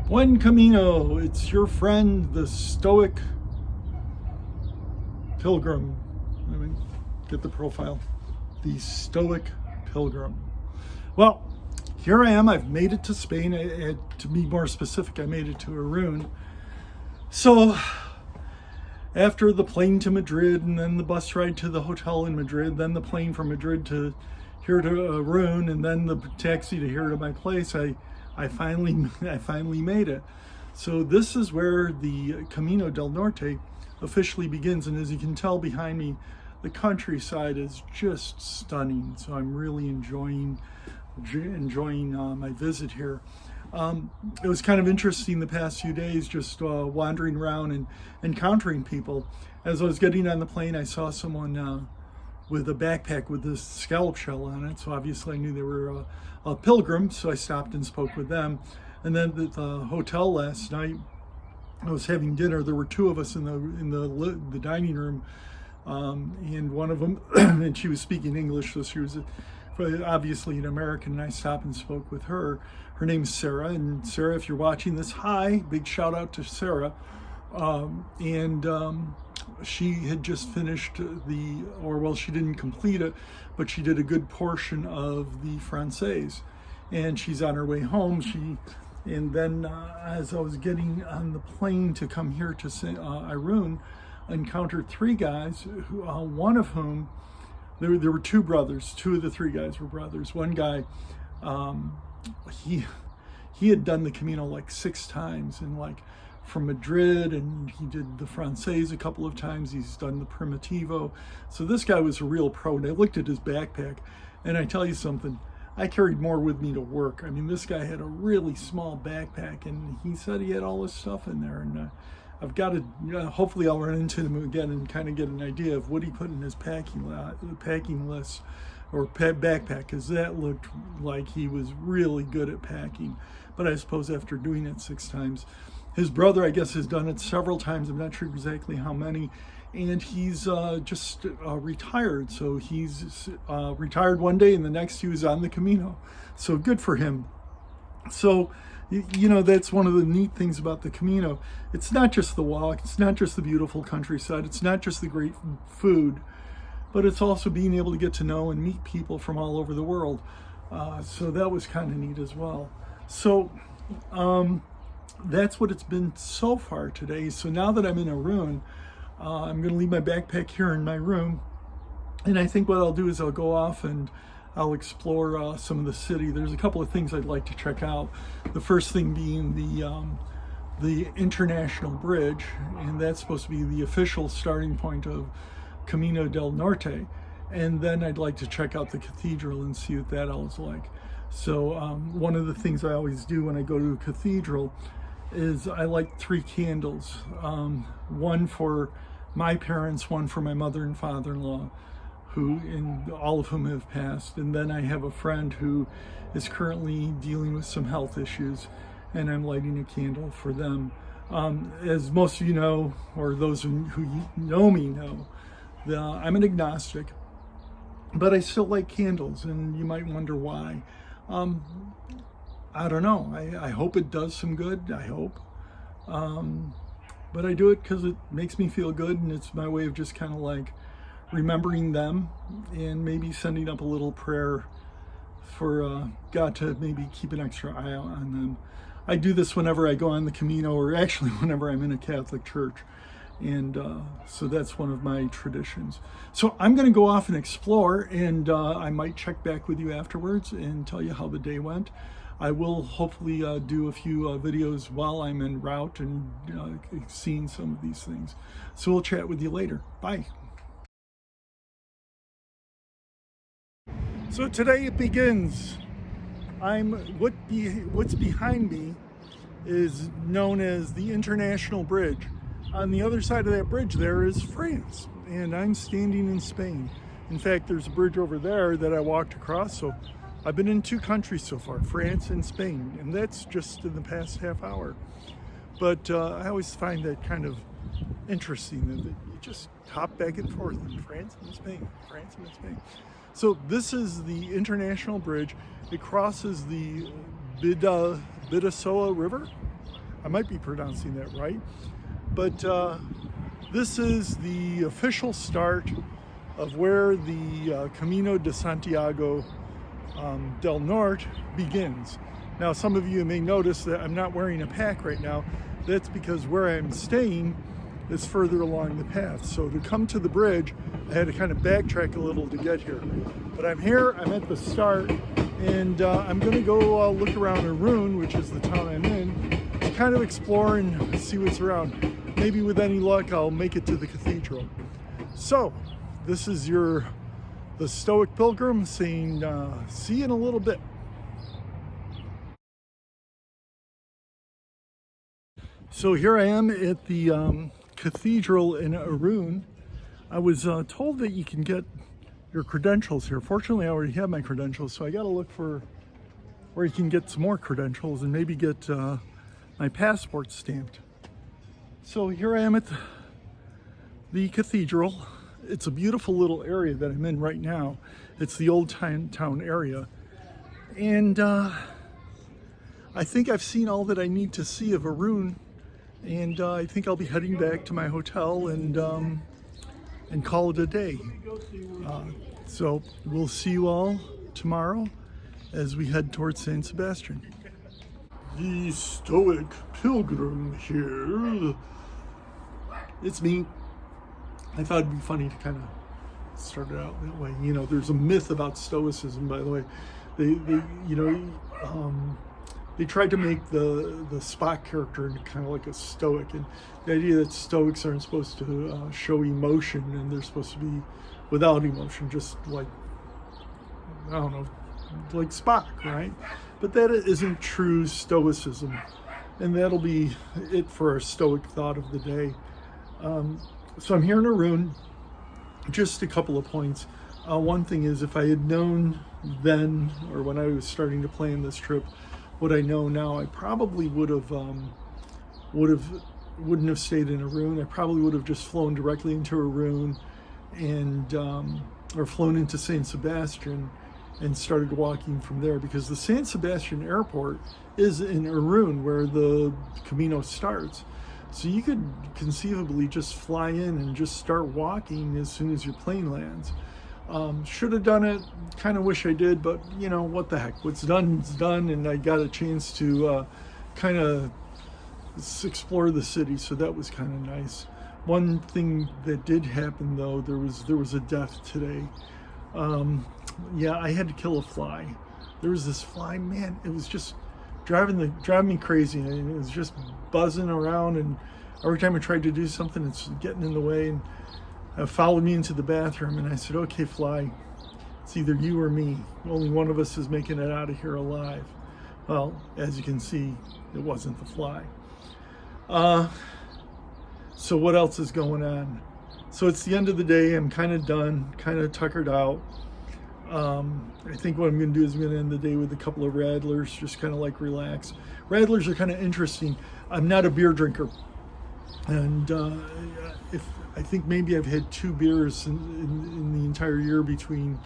Buen Camino, it's your friend, the Stoic Pilgrim. Let me get the profile. The Stoic Pilgrim. Well, here I am. I've made it to Spain. To be more specific, I made it to Irun. So, after the plane to Madrid, and then the bus ride to the hotel in Madrid, then the plane from Madrid to here to Irun, and then the taxi to here to my place, I finally made it. So this is where the Camino del Norte officially begins, and as you can tell behind me, the countryside is just stunning. So I'm really enjoying my visit here. It was kind of interesting the past few days, just wandering around and encountering people. As I was getting on the plane, I saw someone with a backpack with this scallop shell on it. So obviously I knew they were a pilgrim, so I stopped and spoke with them. And then at the hotel last night, I was having dinner. There were two of us in the dining room, and one of them, and she was speaking English, so she was obviously an American, and I stopped and spoke with her. Her name's Sarah, and Sarah, if you're watching this, hi, big shout out to Sarah. She had just finished she didn't complete it, but she did a good portion of the Française, and she's on her way home. And then as I was getting on the plane to come here to Irun, I encountered three guys, one of whom, there were two brothers. Two of the three guys were brothers. One guy, he had done the Camino like 6 times, and like from Madrid, and he did the Française a couple of times. He's done the Primitivo. So this guy was a real pro, and I looked at his backpack, and I tell you something, I carried more with me to work. I mean, this guy had a really small backpack, and he said he had all this stuff in there, and I've got to, hopefully I'll run into him again and kind of get an idea of what he put in his packing list or backpack, because that looked like he was really good at packing. But I suppose after doing it 6 times, his brother, I guess, has done it several times. I'm not sure exactly how many. And he's just retired. So he's retired one day, and the next he was on the Camino. So good for him. So, that's one of the neat things about the Camino. It's not just the walk. It's not just the beautiful countryside. It's not just the great food. But it's also being able to get to know and meet people from all over the world. So that was kind of neat as well. So that's what it's been so far today. So now that I'm in Irun, I'm going to leave my backpack here in my room, and I think what I'll do is I'll go off and I'll explore some of the city. There's a couple of things I'd like to check out. The first thing being the International Bridge, and that's supposed to be the official starting point of Camino del Norte. And then I'd like to check out the cathedral and see what that all is like. So one of the things I always do when I go to a cathedral is I light 3 candles, one for my parents, one for my mother and father-in-law, and all of whom have passed. And then I have a friend who is currently dealing with some health issues, and I'm lighting a candle for them. As most of you know, or those who know me know, I'm an agnostic, but I still light candles, and you might wonder why. I don't know. I hope it does some good. I hope. But I do it because it makes me feel good, and it's my way of just kind of like remembering them and maybe sending up a little prayer for God to maybe keep an extra eye out on them. I do this whenever I go on the Camino, or actually whenever I'm in a Catholic church. And so that's one of my traditions. So I'm going to go off and explore, and I might check back with you afterwards and tell you how the day went. I will hopefully do a few videos while I'm en route and seeing some of these things. So we'll chat with you later. Bye. So today it begins. What's behind me is known as the International Bridge. On the other side of that bridge there is France, and I'm standing in Spain. In fact, there's a bridge over there that I walked across, so I've been in 2 countries so far, France and Spain, and that's just in the past half hour. But I always find that kind of interesting, that you just hop back and forth in France and Spain, France and Spain. So this is the International Bridge. It crosses the Bidasoa River. I might be pronouncing that right. But this is the official start of where the Camino de Santiago del Norte begins. Now, some of you may notice that I'm not wearing a pack right now. That's because where I'm staying is further along the path. So to come to the bridge, I had to kind of backtrack a little to get here. But I'm here, I'm at the start, and I'm gonna go look around Irun, which is the town I'm in, to kind of explore and see what's around. Maybe with any luck, I'll make it to the cathedral. So, this is the Stoic Pilgrim saying, see you in a little bit. So here I am at the cathedral in Irun. I was told that you can get your credentials here. Fortunately, I already have my credentials, so I got to look for where you can get some more credentials and maybe get my passport stamped. So here I am at the cathedral. It's a beautiful little area that I'm in right now. It's the old town area. And I think I've seen all that I need to see of Irun. And I think I'll be heading back to my hotel and call it a day. So we'll see you all tomorrow as we head towards San Sebastian. The Stoic Pilgrim here. It's me. I thought it'd be funny to kind of start it out that way. You know, there's a myth about Stoicism, by the way. They tried to make the Spock character into kind of like a Stoic, and the idea that Stoics aren't supposed to show emotion, and they're supposed to be without emotion, just like, I don't know, like Spock, right? But that isn't true Stoicism, and that'll be it for our Stoic thought of the day. So I'm here in Irun. Just a couple of points. One thing is, if I had known then, or when I was starting to plan this trip, what I know now, I probably wouldn't have stayed in Irun. I probably would have just flown directly into Irun and or flown into San Sebastian and started walking from there, because the San Sebastian airport is in Irun where the Camino starts. So you could conceivably just fly in and just start walking as soon as your plane lands. Should have done it, kind of wish I did, but you know, what the heck, what's done is done, and I got a chance to kind of explore the city, so that was kind of nice. One thing that did happen though, there was a death today. Yeah, I had to kill a fly. There was this fly, man, it was just driving me crazy. It was just buzzing around, and every time I tried to do something, it's getting in the way, and it followed me into the bathroom, and I said, okay, fly, it's either you or me. Only one of us is making it out of here alive. Well, as you can see, it wasn't the fly. So what else is going on? So it's the end of the day. I'm kind of done, kind of tuckered out. I think what I'm going to do is I'm going to end the day with a couple of radlers, just kind of like relax. Radlers are kind of interesting. I'm not a beer drinker, and I think maybe I've had 2 beers in the entire year between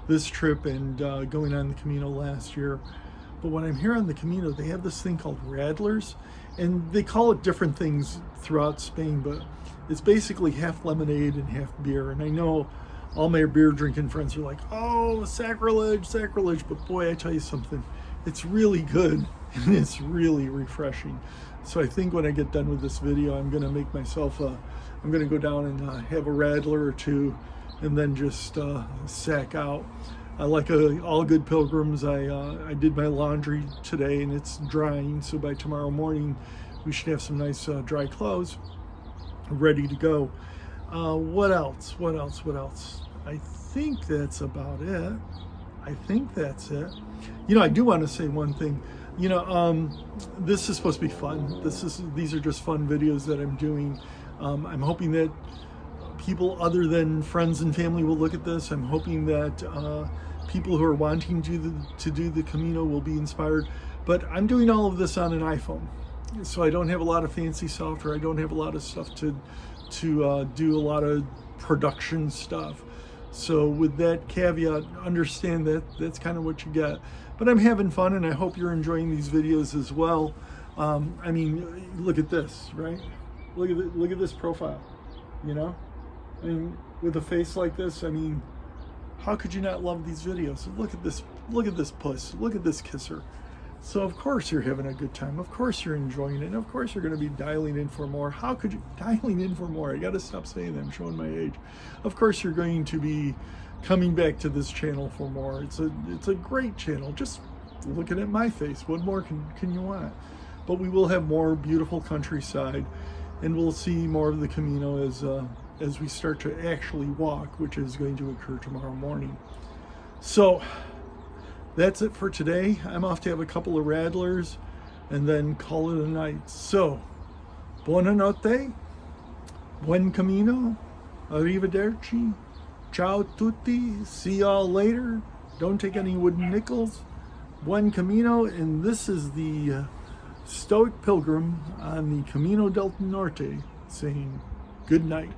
this trip and going on the Camino last year. But when I'm here on the Camino, they have this thing called radlers, and they call it different things throughout Spain, but it's basically half lemonade and half beer. And I know all my beer drinking friends are like, oh, sacrilege, but boy, I tell you something, it's really good and it's really refreshing. So I think when I get done with this video, I'm going to make myself I'm going to go down and have a radler or 2 and then just sack out. Like all good pilgrims, I did my laundry today and it's drying, so by tomorrow morning we should have some nice dry clothes ready to go. What else? I think that's about it. You know, I do want to say one thing. You know, this is supposed to be fun. These are just fun videos that I'm doing. I'm hoping that people other than friends and family will look at this. I'm hoping that people who are wanting to do the Camino will be inspired. But I'm doing all of this on an iPhone, so I don't have a lot of fancy software. I don't have a lot of stuff to do a lot of production stuff. So with that caveat, understand that that's kind of what you get. But I'm having fun, and I hope you're enjoying these videos as well. I mean, look at this, right? Look at this profile, you know? I mean, with a face like this, I mean, how could you not love these videos? Look at this puss, look at this kisser. So of course you're having a good time. Of course you're enjoying it. And of course you're going to be dialing in for more. How could you, dialing in for more? I got to stop saying that. I'm showing my age. Of course you're going to be coming back to this channel for more. It's a great channel. Just looking at my face. What more can you want? But we will have more beautiful countryside, and we'll see more of the Camino as we start to actually walk, which is going to occur tomorrow morning. So that's it for today. I'm off to have a couple of rattlers and then call it a night. So, buonanotte, buen camino, arrivederci, ciao tutti, see y'all later. Don't take any wooden nickels. Buen camino, and this is the Stoic pilgrim on the Camino del Norte saying good night.